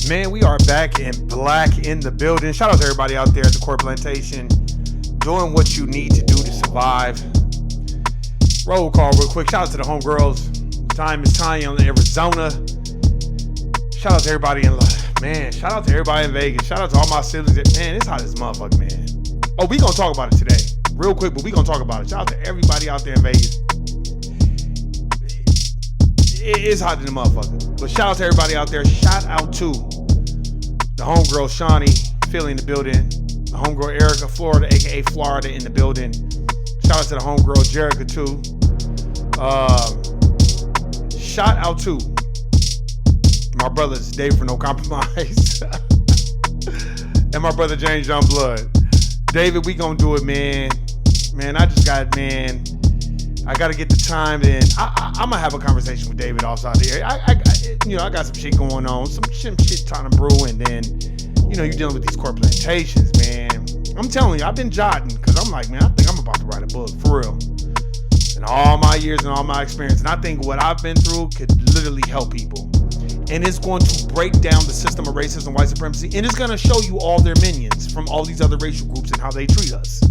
Man, we are back in black in the building. Shout out to everybody out there at the Court Plantation doing what you need to do to survive. Roll call real quick. Shout out to the homegirls. Time is Tanya in Arizona. Shout out to everybody shout out to everybody in Vegas. Shout out to all my siblings. Man, it's hot as motherfucker, man. Oh, we gonna talk about it today. Real quick, but we gonna talk about it. Shout out to everybody out there in Vegas. It is hot in the motherfucker. But shout out to everybody out there. Shout out to the homegirl Shawnee, Philly in the building. The homegirl Erica, Florida, aka Florida in the building. Shout out to the homegirl Jerica too. Shout out to my brothers Dave for No Compromise and my brother James Youngblood. David, we gonna do it, man. I gotta get the time in. I'm gonna have a conversation with David outside here. I got some shit going on, some shit trying to brew, and then, you're dealing with these Court Plantations, man. I'm telling you, I've been jotting, because I'm like, man, I think I'm about to write a book, for real. And all my years and all my experience, and I think what I've been through could literally help people. And it's going to break down the system of racism, white supremacy, and it's gonna show you all their minions from all these other racial groups and how they treat us.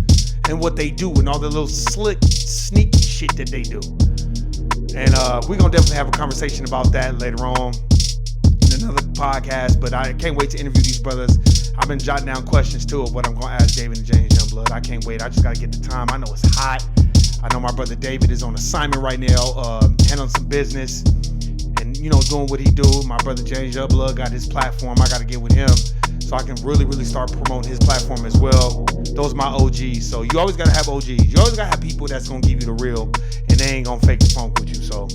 And what they do and all the little slick, sneaky shit that they do. And we're going to definitely have a conversation about that later on in another podcast. But I can't wait to interview these brothers. I've been jotting down questions, too, of what I'm going to ask David and James Youngblood. I can't wait. I just got to get the time. I know it's hot. I know my brother David is on assignment right now, handling some business and, doing what he do. My brother James Youngblood got his platform. I got to get with him so I can really, really start promoting his platform as well. Those are my OGs. So you always got to have OGs. You always got to have people that's going to give you the real, and they ain't going to fake the funk with you. So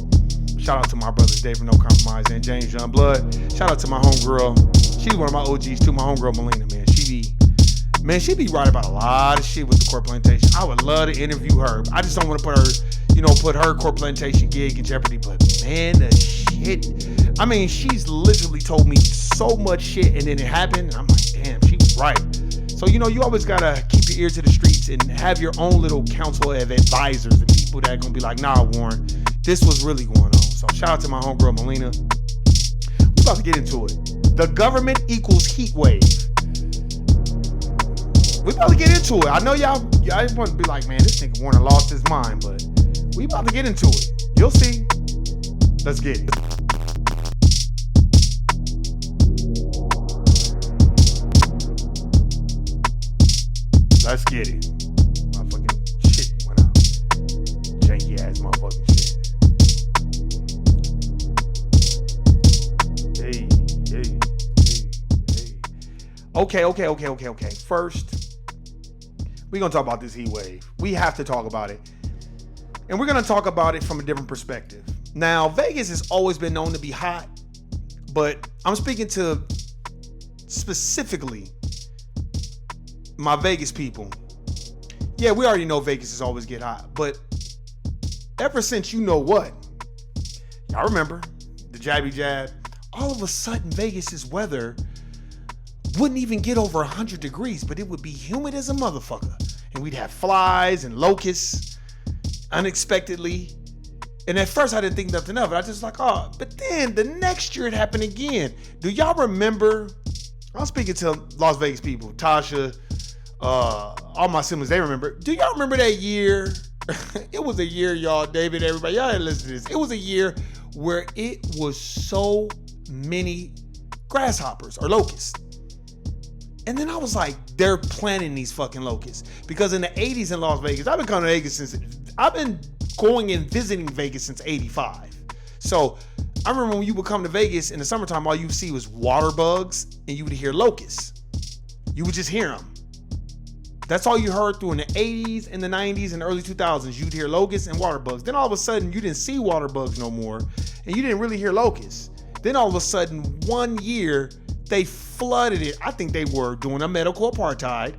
shout out to my brothers, Dave for No Compromise and James Youngblood. Shout out to my homegirl. She's one of my OGs too, my homegirl Melina, man. She be right about a lot of shit with the Court Plantation. I would love to interview her. I just don't want to put her Court Plantation gig in jeopardy. But man, the shit. I mean, she's literally told me so much shit, and then it happened, and I'm like, damn, she was right. So, you always got to keep your ear to the streets and have your own little council of advisors and people that are going to be like, nah, Warren, this was really going on. So shout out to my homegirl, Melina. We about to get into it. The government equals heat wave. We about to get into it. I know y'all want to be like, man, this nigga Warren lost his mind, but we about to get into it. You'll see. Let's get it. Let's get it. Motherfucking shit went out. Janky ass motherfucking shit. Hey. Okay. First, we're going to talk about this heat wave. We have to talk about it. And we're going to talk about it from a different perspective. Now, Vegas has always been known to be hot, but I'm speaking to specifically my Vegas people. Yeah, we already know Vegas is always get hot, but ever since y'all remember the jabby jab, all of a sudden Vegas's weather wouldn't even get over 100 degrees, but it would be humid as a motherfucker. And we'd have flies and locusts unexpectedly. And at first I didn't think nothing of it. I just like, but then the next year it happened again. Do y'all remember? I'm speaking to Las Vegas people, Tasha, all my siblings, they remember. Do y'all remember that year? It was a year, y'all, David, everybody, y'all listen to this. It was a year where it was so many grasshoppers or locusts. And then I was like, they're planting these fucking locusts. Because in the 80s in Las Vegas, I've been going and visiting Vegas since 85. So I remember when you would come to Vegas in the summertime, all you would see was water bugs and you would hear locusts. You would just hear them. That's all you heard through in the 80s and the 90s and the early 2000s. You'd hear locusts and water bugs. Then all of a sudden, you didn't see water bugs no more, and you didn't really hear locusts. Then all of a sudden, one year, they flooded it. I think they were doing a medical apartheid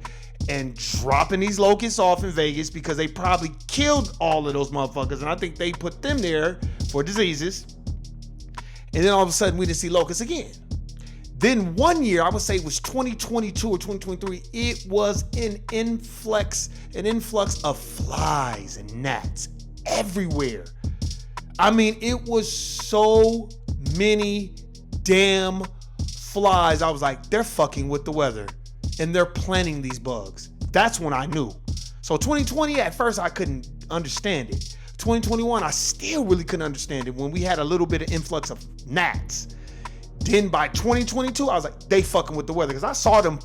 and dropping these locusts off in Vegas because they probably killed all of those motherfuckers, and I think they put them there for diseases. And then all of a sudden, we didn't see locusts again. Then one year, I would say it was 2022 or 2023, it was an influx of flies and gnats everywhere. I mean, it was so many damn flies, I was like, they're fucking with the weather. And they're planting these bugs. That's when I knew. So 2020, at first I couldn't understand it. 2021, I still really couldn't understand it when we had a little bit of influx of gnats. Then by 2022, I was like, they fucking with the weather, because I saw them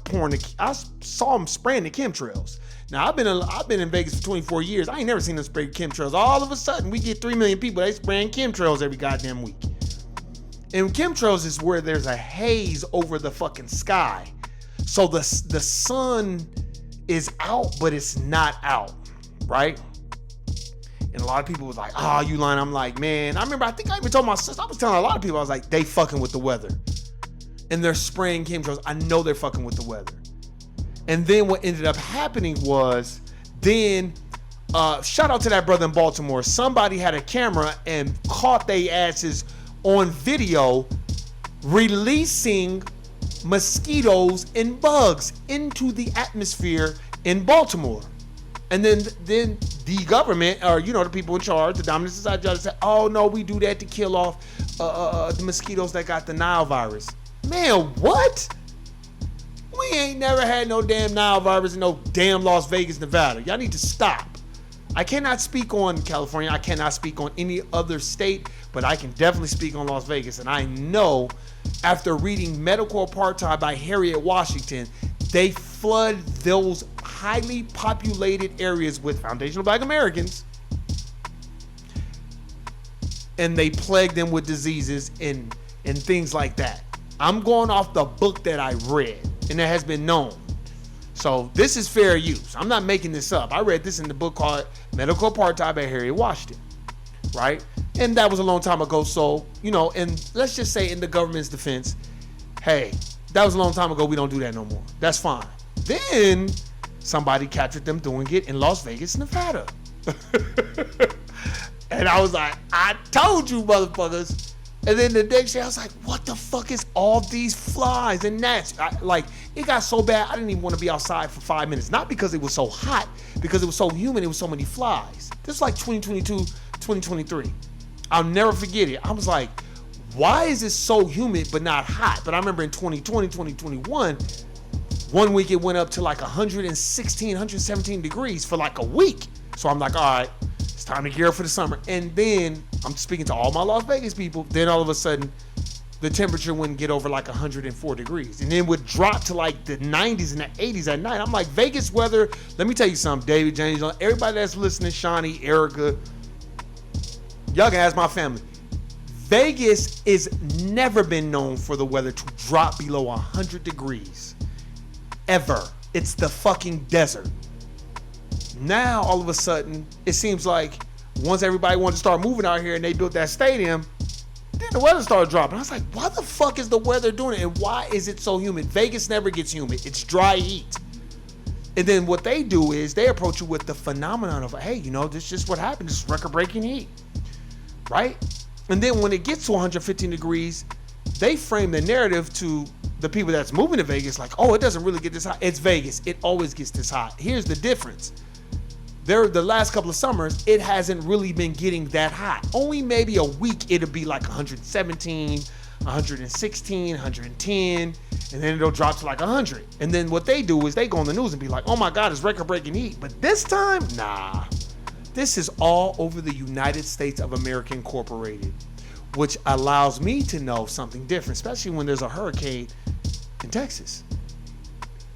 spraying the chemtrails. Now I've been in Vegas for 24 years. I ain't never seen them spray chemtrails. All of a sudden, we get 3 million people. They spraying chemtrails every goddamn week. And chemtrails is where there's a haze over the fucking sky, so the sun is out, but it's not out, right? And a lot of people was like, oh, you lying. I'm like, man, I think I even told my sister, I was telling a lot of people, I was like, they fucking with the weather. And they're spraying chemtrails. I know they're fucking with the weather. And then what ended up happening was, shout out to that brother in Baltimore. Somebody had a camera and caught they asses on video releasing mosquitoes and bugs into the atmosphere in Baltimore. And then the government, or the people in charge, the dominant society judges said, oh no, we do that to kill off the mosquitoes that got the Nile virus. Man, what? We ain't never had no damn Nile virus in no damn Las Vegas, Nevada. Y'all need to stop. I cannot speak on California. I cannot speak on any other state, but I can definitely speak on Las Vegas. And I know, after reading Medical Apartheid by Harriet Washington, they flood those highly populated areas with foundational Black Americans, and they plague them with diseases and things like that. I'm going off the book that I read, and that has been known. So this is fair use. I'm not making this up. I read this in the book called Medical Apartheid by Harriet Washington, right? And that was a long time ago. So, and let's just say, in the government's defense, hey, that was a long time ago. We don't do that no more. That's fine. Then somebody captured them doing it in Las Vegas, Nevada. And I was like, I told you, motherfuckers. And then the next day I was like, what the fuck is all these flies and gnats? It got so bad I didn't even want to be outside for 5 minutes. Not because it was so hot, because it was so humid, it was so many flies. This was like 2022, 2023. I'll never forget it. I was like, why is it so humid but not hot? But I remember in 2020, 2021, one week it went up to like 116, 117 degrees for like a week. So I'm like, all right, it's time to gear up for the summer. And then I'm speaking to all my Las Vegas people. Then all of a sudden, the temperature wouldn't get over like 104 degrees. And then would drop to like the 90s and the 80s at night. I'm like, Vegas weather, let me tell you something, David, James, everybody that's listening, Shawnee, Erica, y'all can ask my family. Vegas is never been known for the weather to drop below 100 degrees. Ever. It's the fucking desert. Now, all of a sudden, it seems like once everybody wanted to start moving out here and they built that stadium, then the weather started dropping. I was like, why the fuck is the weather doing it? And why is it so humid? Vegas never gets humid. It's dry heat. And then what they do is they approach you with the phenomenon of, hey, this is just what happened. This is record-breaking heat. Right? And then when it gets to 115 degrees, they frame the narrative to the people that's moving to Vegas like, oh, it doesn't really get this hot. It's Vegas. It always gets this hot. Here's the difference. The last couple of summers, it hasn't really been getting that hot. Only maybe a week it'll be like 117, 116, 110, and then it'll drop to like 100. And then what they do is they go on the news and be like, oh my God, it's record-breaking heat. But this time, nah. This is all over the United States of America Incorporated, which allows me to know something different, especially when there's a hurricane in Texas.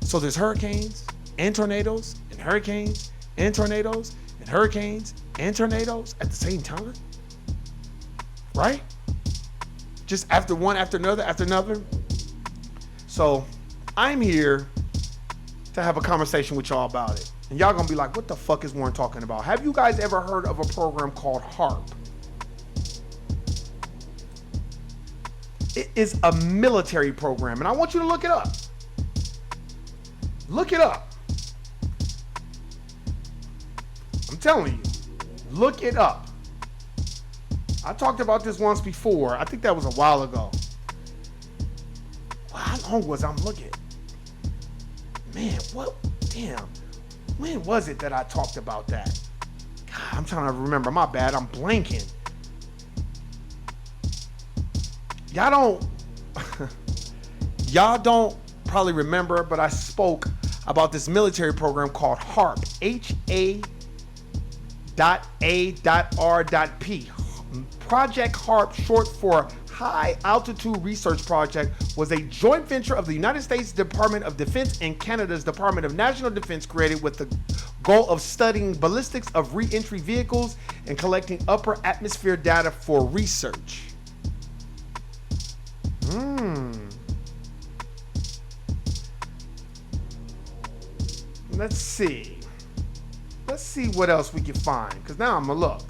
So there's hurricanes and tornadoes and hurricanes and tornadoes and hurricanes and tornadoes at the same time, right? Just after one, after another. So I'm here to have a conversation with y'all about it. And y'all gonna be like, what the fuck is Warren talking about? Have you guys ever heard of a program called HAARP? It is a military program, and I want you to look it up. Look it up. I'm telling you, look it up. I talked about this once before. I think that was a while ago. Well, how long was I'm looking? Man, what? Damn. When was it that I talked about that? God, I'm trying to remember. My bad. I'm blanking. Y'all don't probably remember, but I spoke about this military program called HARP, HA.A.R.P. Project HARP, short for High Altitude Research Project, was a joint venture of the United States Department of Defense and Canada's Department of National Defense, created with the goal of studying ballistics of re-entry vehicles and collecting upper atmosphere data for research. Let's see what else we can find, because now I'm gonna look.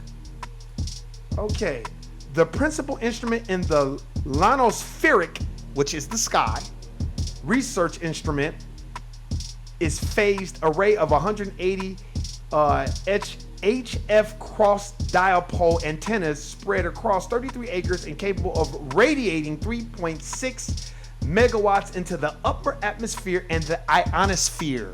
Okay, the principal instrument in the ionospheric, which is the sky, research instrument is phased array of 180 HF cross dipole antennas spread across 33 acres and capable of radiating 3.6 megawatts into the upper atmosphere and the ionosphere.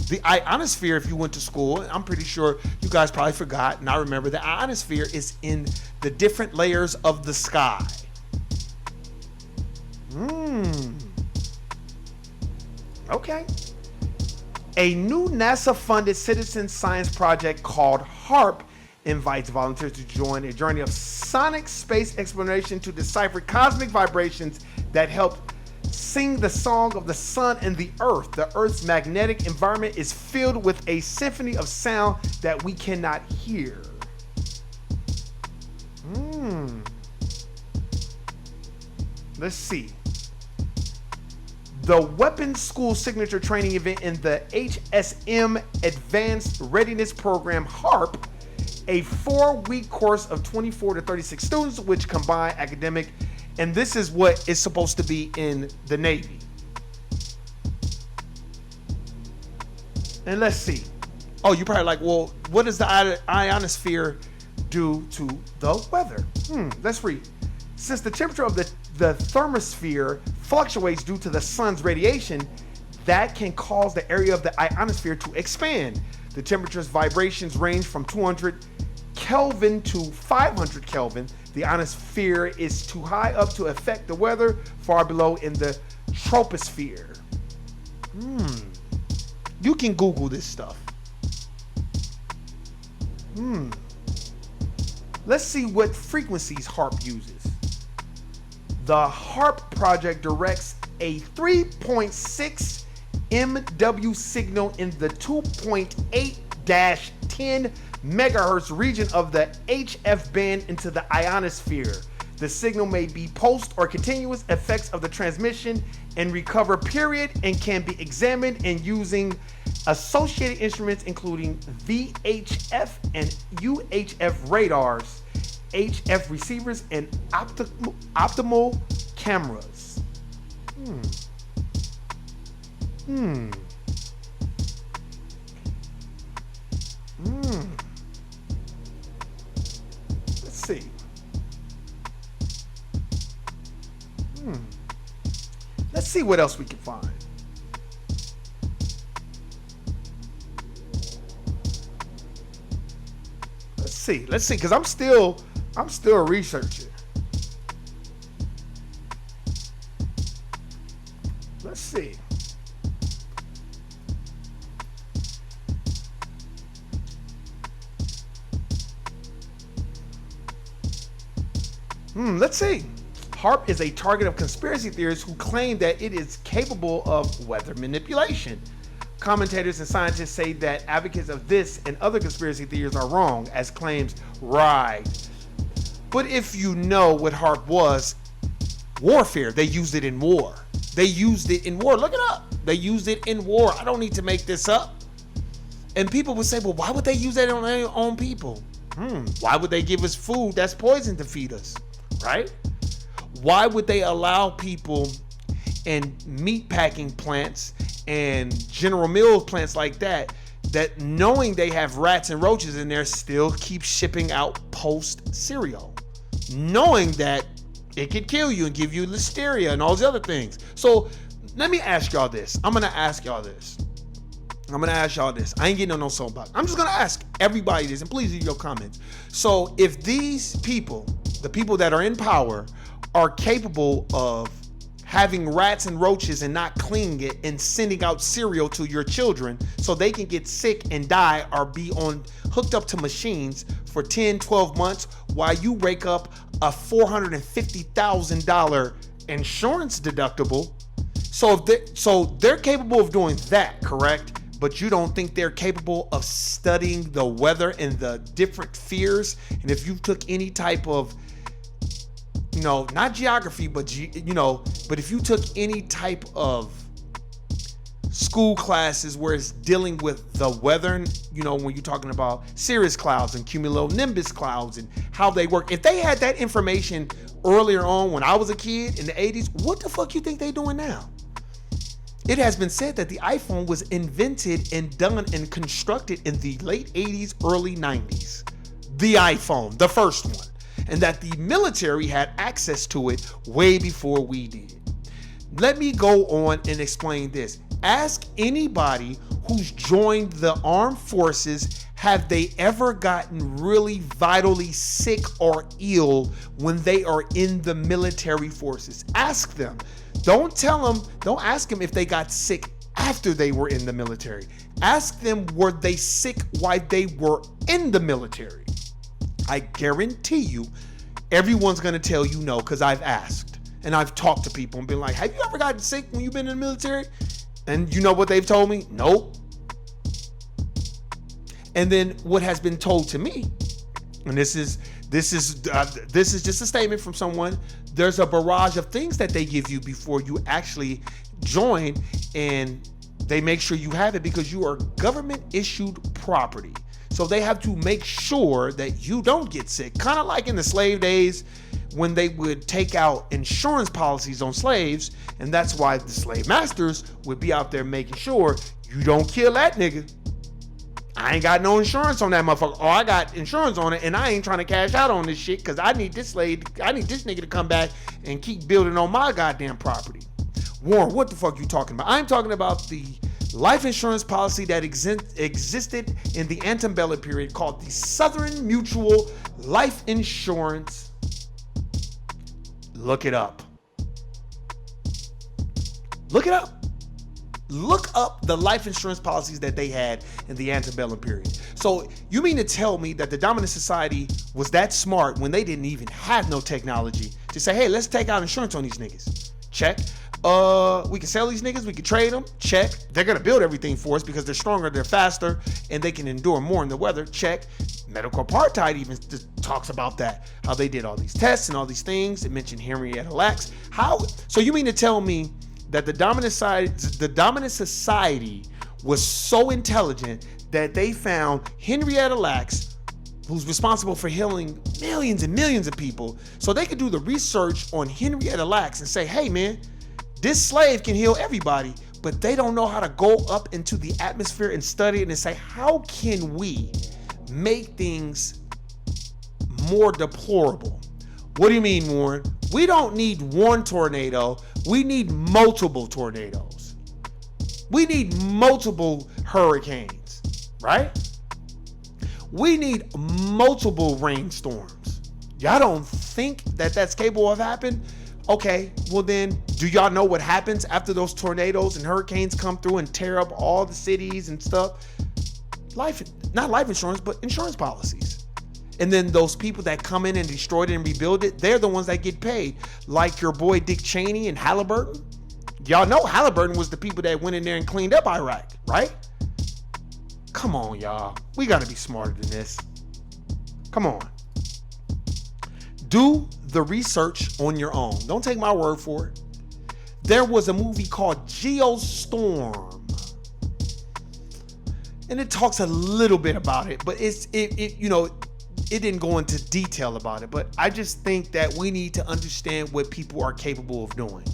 The ionosphere, if you went to school, I'm pretty sure you guys probably forgot, and I remember the ionosphere is in the different layers of the sky. Okay. A new NASA-funded citizen science project called HARP invites volunteers to join a journey of sonic space exploration to decipher cosmic vibrations that help sing the song of the sun and the earth. The earth's magnetic environment is filled with a symphony of sound that we cannot hear. Let's see. The Weapons School Signature Training Event in the HSM Advanced Readiness Program, HARP, a 4-week course of 24 to 36 students, which combine academic, and this is what is supposed to be in the Navy. And let's see. Oh, you're probably like, well, what does the ionosphere do to the weather? Let's read. Since the temperature of the thermosphere fluctuates due to the sun's radiation, that can cause the area of the ionosphere to expand. The temperature's vibrations range from 200 Kelvin to 500 Kelvin. The ionosphere is too high up to affect the weather, far below in the troposphere. You can Google this stuff. Let's see what frequencies HARP uses. The HARP project directs a 3.6 MW signal in the 2.8-10 megahertz region of the HF band into the ionosphere. The signal may be pulsed or continuous effects of the transmission and recover period, and can be examined in using associated instruments including VHF and UHF radars, HF receivers, and optical cameras. Let's see. Let's see what else we can find. Let's see, because I'm still researching. Let's see. Let's see. HARP is a target of conspiracy theorists who claim that it is capable of weather manipulation. Commentators and scientists say that advocates of this and other conspiracy theories are wrong, as claims right. But if you know what HARP was, warfare, they used it in war. Look it up. They used it in war. I don't need to make this up. And people would say, well, why would they use that on their own people? Why would they give us food that's poison to feed us, right? Why would they allow people in meat packing plants and General Mills plants like that knowing they have rats and roaches in there, still keep shipping out Post cereal, knowing that it could kill you and give you listeria and all these other things? So let me ask y'all this. I'm gonna ask y'all this. I ain't getting on no soapbox. I'm just gonna ask everybody this, and please leave your comments. So if these people, the people that are in power, are capable of having rats and roaches and not cleaning it and sending out cereal to your children so they can get sick and die or be hooked up to machines for 10, 12 months while you rake up a $450,000 insurance deductible. So they're capable of doing that, correct? But you don't think they're capable of studying the weather and the different fears? And if you took any type of, not geography, but but if you took any type of school classes where it's dealing with the weather, when you're talking about cirrus clouds and cumulonimbus clouds and how they work, if they had that information earlier on when I was a kid in the 80s, what the fuck you think they doing now? It has been said that the iPhone was invented and done and constructed in the late 80s, early 90s. The iPhone, the first one. And that the military had access to it way before we did. Let me go on and explain this. Ask anybody who's joined the armed forces, have they ever gotten really vitally sick or ill when they are in the military forces? Ask them. Don't ask them if they got sick after they were in the military. Ask them, were they sick while they were in the military? I guarantee you, everyone's gonna tell you no, because I've asked and I've talked to people and been like, have you ever gotten sick when you've been in the military? And you know what they've told me? Nope. And then what has been told to me, and this is just a statement from someone, there's a barrage of things that they give you before you actually join, and they make sure you have it because you are government issued property. So they have to make sure that you don't get sick. Kind of like in the slave days when they would take out insurance policies on slaves, and that's why the slave masters would be out there making sure you don't kill that nigga. I ain't got no insurance on that motherfucker. Or I got insurance on it and I ain't trying to cash out on this shit because I need this nigga to come back and keep building on my goddamn property. Warren, what the fuck you talking about? I'm talking about the life insurance policy that existed in the antebellum period called the Southern Mutual Life Insurance. Look it up. Look it up. Look up the life insurance policies that they had in the antebellum period. So you mean to tell me that the dominant society was that smart when they didn't even have no technology to say, hey, let's take out insurance on these niggas? Check. We can sell these niggas, we can trade them. Check. They're gonna build everything for us because they're stronger, they're faster, and they can endure more in the weather. Check. Medical apartheid even talks about that, how they did all these tests and all these things. It mentioned Henrietta Lacks. So you mean to tell me that the dominant society was so intelligent that they found Henrietta Lacks, who's responsible for healing millions and millions of people, so they could do the research on Henrietta Lacks and say, hey man, this slave can heal everybody, but they don't know how to go up into the atmosphere and study it and say, how can we make things more deplorable? What do you mean, Warren? We don't need one tornado. We need multiple tornadoes. We need multiple hurricanes, right? We need multiple rainstorms. Y'all don't think that that's capable of happening? Okay, well then, do y'all know what happens after those tornadoes and hurricanes come through and tear up all the cities and stuff? Not life insurance, but insurance policies. And then those people that come in and destroy it and rebuild it, they're the ones that get paid. Like your boy Dick Cheney and Halliburton. Y'all know Halliburton was the people that went in there and cleaned up Iraq, right? Come on, y'all. We gotta be smarter than this. Come on. Do the research on your own. Don't take my word for it. There was a movie called Geostorm. And it talks a little bit about it, but it didn't go into detail about it. But I just think that we need to understand what people are capable of doing.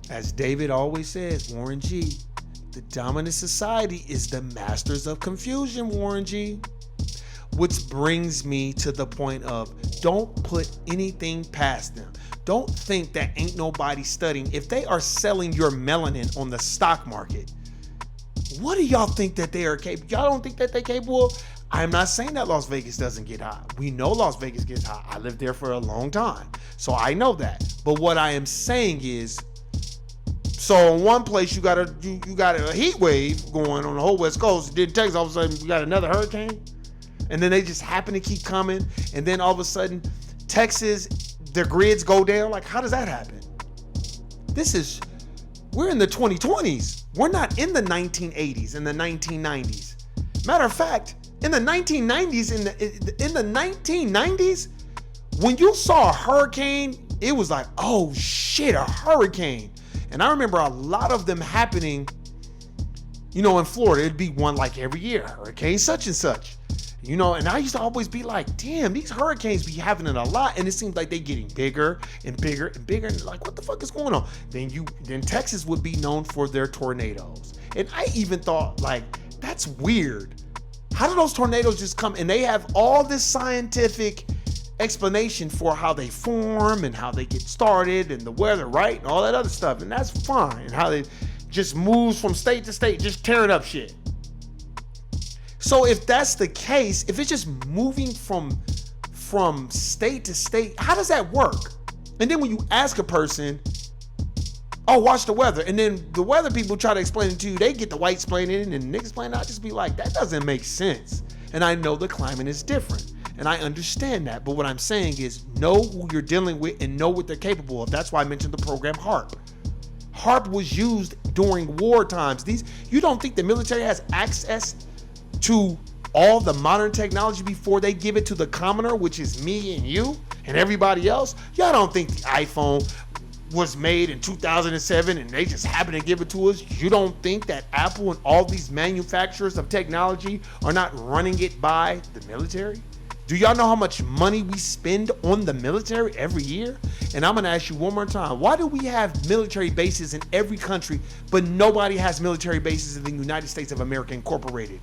As David always says, Warren G, the dominant society is the masters of confusion, Warren G. Which brings me to the point of, don't put anything past them. Don't think that ain't nobody studying. If they are selling your melanin on the stock market, what do y'all think that they are capable? Y'all don't think that they're capable I'm not saying that Las Vegas doesn't get hot. We know Las Vegas gets hot. I lived there for a long time, so I know that. But what I am saying is, so in one place you got a heat wave going on the whole West Coast. Then Texas, all of a sudden we got another hurricane, and then they just happen to keep coming, and then all of a sudden Texas, their grids go down. Like, how does that happen? We're in the 2020s. We're not in the 1980s and the 1990s. Matter of fact, in the 1990s, in the 1990s, when you saw a hurricane, it was like, oh shit, a hurricane. And I remember a lot of them happening, in Florida. It'd be one like every year, hurricane such and such. And I used to always be like, damn, these hurricanes be having it a lot, and it seems like they getting bigger and bigger and bigger, and like, what the fuck is going on? Then Texas would be known for their tornadoes. And I even thought, like, that's weird. How do those tornadoes just come? And they have all this scientific explanation for how they form and how they get started and the weather, right? And all that other stuff. And that's fine. And how they just moves from state to state, just tearing up shit. So if that's the case, if it's just moving from state to state, how does that work? And then when you ask a person, oh, watch the weather, and then the weather people try to explain it to you, they get the white explaining it and the niggas explaining it, I just be like, that doesn't make sense. And I know the climate is different, and I understand that, but what I'm saying is know who you're dealing with and know what they're capable of. That's why I mentioned the program HARP. HARP was used during war times. You don't think the military has access to all the modern technology before they give it to the commoner, which is me and you and everybody else? Y'all don't think the iPhone was made in 2007 and they just happen to give it to us? You don't think that Apple and all these manufacturers of technology are not running it by the military? Do y'all know how much money we spend on the military every year? And I'm gonna ask you one more time, why do we have military bases in every country, but nobody has military bases in the United States of America Incorporated?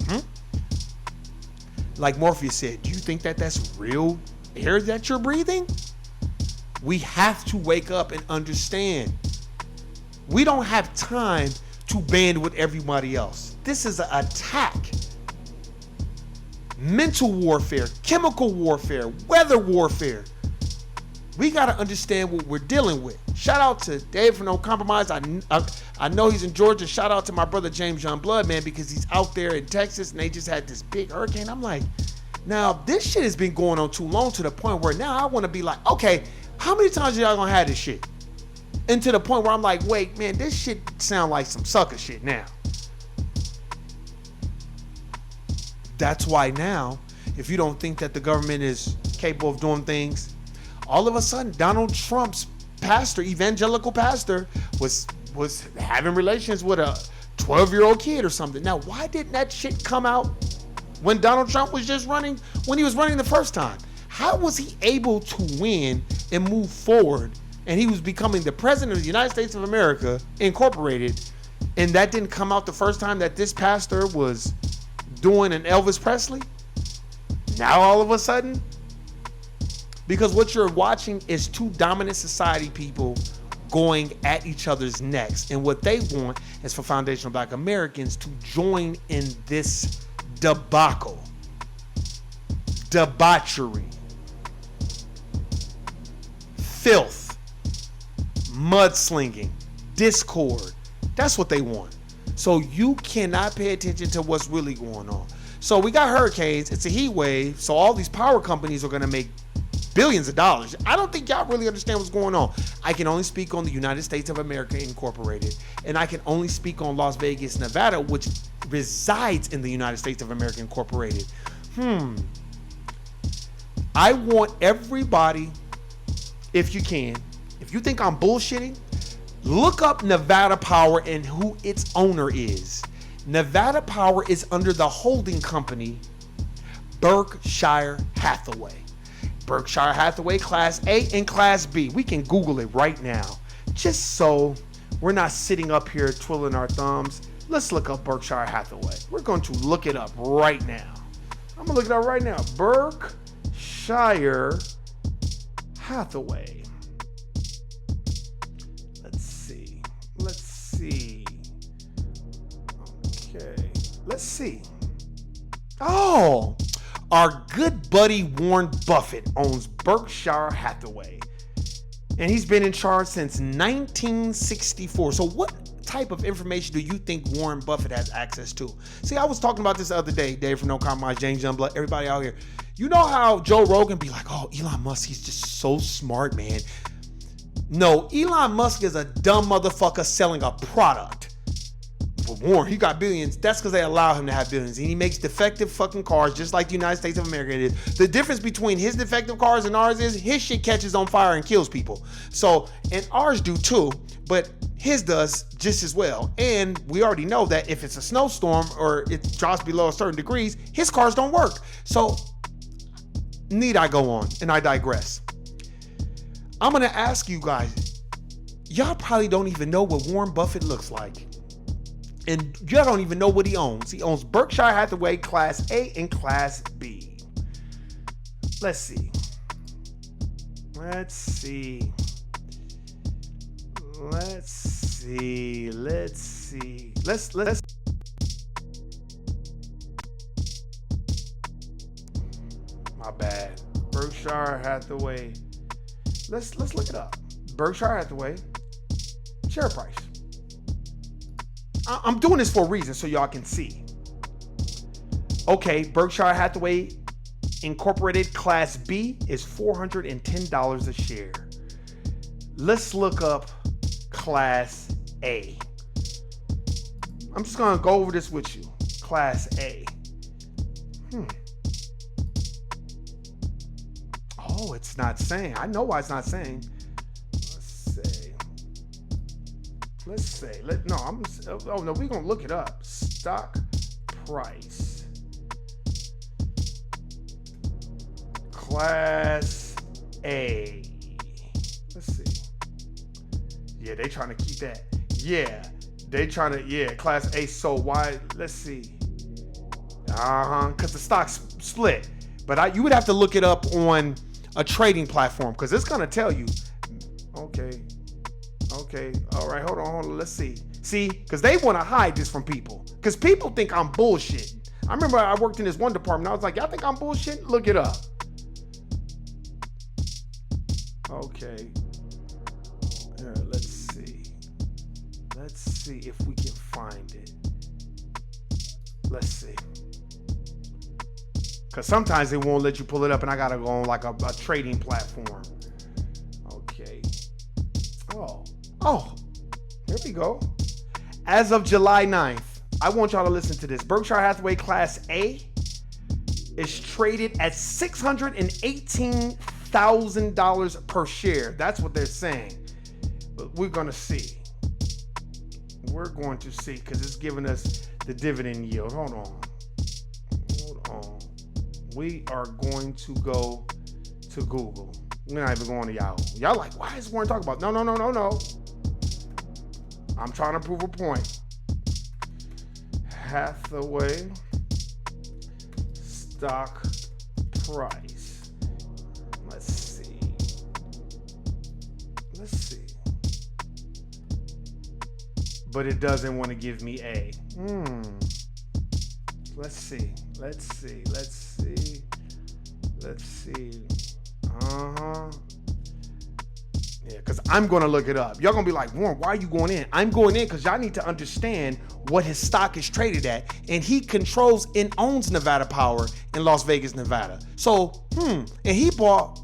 Like Morpheus said, do you think that that's real air that you're breathing? We have to wake up and understand. We don't have time to band with everybody else. This is an attack. Mental warfare, chemical warfare, weather warfare. We got to understand what we're dealing with. Shout out to Dave from No Compromise. I know he's in Georgia. Shout out to my brother James Youngblood, man, because he's out there in Texas and they just had this big hurricane. I'm like, now this shit has been going on too long, to the point where now I want to be like, okay, how many times are y'all gonna have this shit? And to the point where I'm like, wait, man, this shit sound like some sucker shit now. That's why now, if you don't think that the government is capable of doing things, all of a sudden Donald Trump's pastor, evangelical pastor, was having relations with a 12-year-old kid or something. Now, why didn't that shit come out when Donald Trump was just running, when he was running the first time? How was he able to win and move forward, and he was becoming the president of the United States of America Incorporated, and that didn't come out the first time that this pastor was doing an Elvis Presley? Now all of a sudden? Because what you're watching is two dominant society people going at each other's necks, and what they want is for foundational Black Americans to join in this debacle, debauchery, filth, mudslinging, discord. That's what they want. So you cannot pay attention to what's really going on. So we got hurricanes, it's a heat wave, so all these power companies are gonna make billions of dollars. I don't think y'all really understand what's going on. I can only speak on the United States of America Incorporated, and I can only speak on Las Vegas, Nevada, which resides in the United States of America Incorporated. I want everybody, if you can, if you think I'm bullshitting, look up Nevada Power and who its owner is. Nevada Power is under the holding company Berkshire Hathaway. Berkshire Hathaway Class A and Class B. We can Google it right now. Just so we're not sitting up here twiddling our thumbs. Let's look up Berkshire Hathaway. We're going to look it up right now. I'm going to look it up right now. Berkshire Hathaway. Let's see. Okay. Let's see. Oh, Our good buddy Warren Buffett owns Berkshire Hathaway, and he's been in charge since 1964. So what type of information do you think Warren Buffett has access to? See, I was talking about this the other day, Dave from No Compromise, James Youngblood, everybody out here. You know how Joe Rogan be like, oh, Elon Musk, he's just so smart, man. No, Elon Musk is a dumb motherfucker selling a product. For Warren, he got billions. That's because they allow him to have billions. And he makes defective fucking cars just like the United States of America did. The difference between his defective cars and ours is his shit catches on fire and kills people. So, and ours do too, but his does just as well. And we already know that if it's a snowstorm or it drops below a certain degrees, his cars don't work. So, need I go on? And I digress. I'm going to ask you guys, y'all probably don't even know what Warren Buffett looks like. And y'all don't even know what he owns. He owns Berkshire Hathaway Class A and Class B. Let's see. My bad. Berkshire Hathaway. Let's look it up. Berkshire Hathaway share price. I'm doing this for a reason so y'all can see. Okay, Berkshire Hathaway Incorporated Class B is $410 a share. Let's look up Class A. I'm just gonna go over this with you. Class A. Oh, it's not saying. I know why it's not saying. Let's say. We're gonna look it up. Stock price. Class A. Let's see. Yeah, they trying to keep that. Yeah, Class A. So why? Let's see. Because the stock's split. But you would have to look it up on a trading platform because it's gonna tell you. Okay. All right. Hold on. Let's see. See, because they want to hide this from people. Because people think I'm bullshitting. I remember I worked in this one department. I was like, y'all think I'm bullshitting? Look it up. Okay. Let's see. Let's see if we can find it. Let's see. Because sometimes they won't let you pull it up and I got to go on like a trading platform. Okay. Oh, here we go. As of July 9th, I want y'all to listen to this. Berkshire Hathaway Class A is traded at $618,000 per share. That's what they're saying. But we're going to see. We're going to see because it's giving us the dividend yield. Hold on. We are going to go to Google. We're not even going to Yahoo. Y'all like, why is Warren talking about? No. I'm trying to prove a point. Hathaway stock price. Let's see. But it doesn't want to give me A. Let's see. Yeah, because I'm going to look it up. Y'all going to be like, Warren, why are you going in? I'm going in because y'all need to understand what his stock is traded at. And he controls and owns Nevada Power in Las Vegas, Nevada. So, and he bought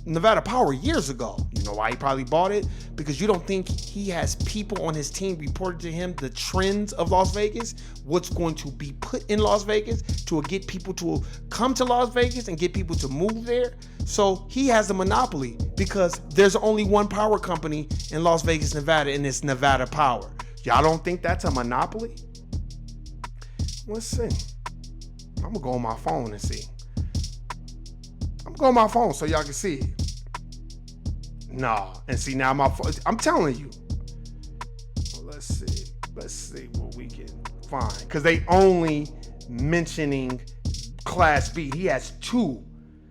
Nevada Power years ago. You know why he probably bought it? Because you don't think he has people on his team reported to him the trends of Las Vegas, what's going to be put in Las Vegas to get people to come to Las Vegas and get people to move there. So he has a monopoly because there's only one power company in Las Vegas, Nevada, and it's Nevada Power. Y'all don't think that's a monopoly? Let's see. I'm gonna go on my phone and see. I'm gonna go on my phone so y'all can see it. Nah, and see now my phone. I'm telling you. Let's see what we can find because they only mentioning Class B. He has two.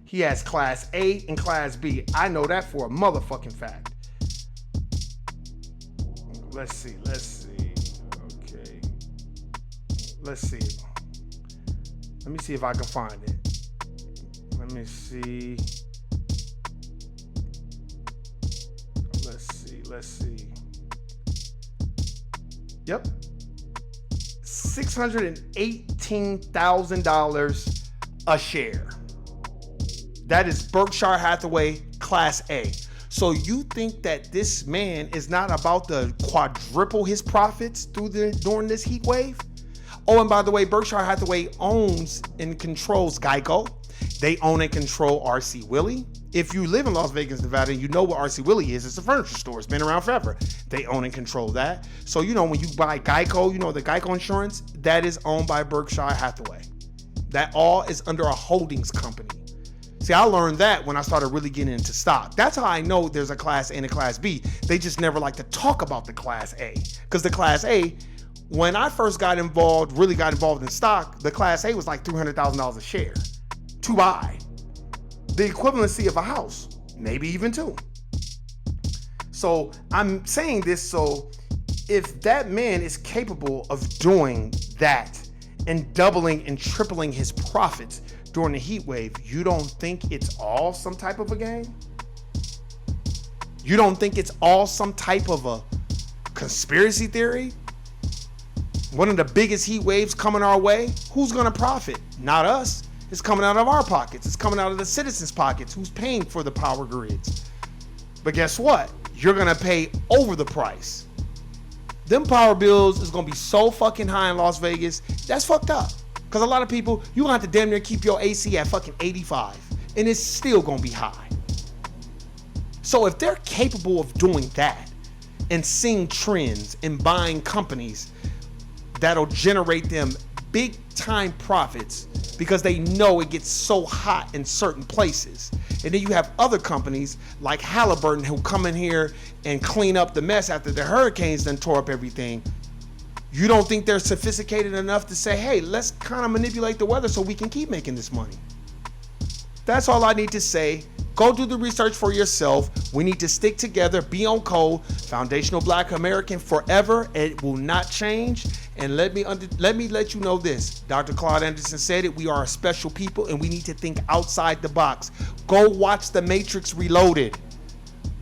He has Class A and Class B. I know that for a motherfucking fact. Let's see. Okay. Let's see. Let me see if I can find it. Let me see. Let's see. Yep. $618,000 a share. That is Berkshire Hathaway Class A. So you think that this man is not about to quadruple his profits during this heat wave? Oh, and by the way, Berkshire Hathaway owns and controls Geico. They own and control RC Willey. If you live in Las Vegas, Nevada, you know what RC Willey is. It's a furniture store. It's been around forever. They own and control that. So, when you buy Geico, the Geico insurance, that is owned by Berkshire Hathaway. That all is under a holdings company. See, I learned that when I started really getting into stock. That's how I know there's a Class A and a Class B. They just never like to talk about the Class A. Because the Class A, when I first really got involved in stock, the Class A was like $300,000 a share to buy. The equivalency of a house, maybe even two. So I'm saying this so if that man is capable of doing that and doubling and tripling his profits during the heat wave, you don't think it's all some type of a game? You don't think it's all some type of a conspiracy theory? One of the biggest heat waves coming our way, who's gonna profit? Not us. It's coming out of our pockets. It's coming out of the citizens' pockets. Who's paying for the power grids? But guess what? You're gonna pay over the price. Them power bills is gonna be so fucking high in Las Vegas. That's fucked up. Because a lot of people, you gonna have to damn near keep your AC at fucking 85. And it's still gonna be high. So if they're capable of doing that and seeing trends and buying companies that'll generate them big time profits because they know it gets so hot in certain places. And then you have other companies like Halliburton who come in here and clean up the mess after the hurricanes done tore up everything. You don't think they're sophisticated enough to say, hey, let's kind of manipulate the weather so we can keep making this money? That's all I need to say. Go do the research for yourself. We need to stick together, be on code. Foundational Black American forever. It will not change. And let me let you know this. Dr. Claude Anderson said it. We are a special people and we need to think outside the box. Go watch The Matrix Reloaded.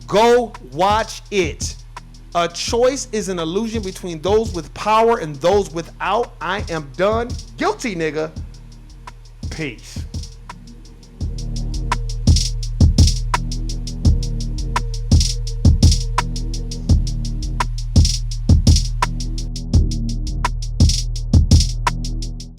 Go watch it. A choice is an illusion between those with power and those without. I am done. Guilty, nigga. Peace.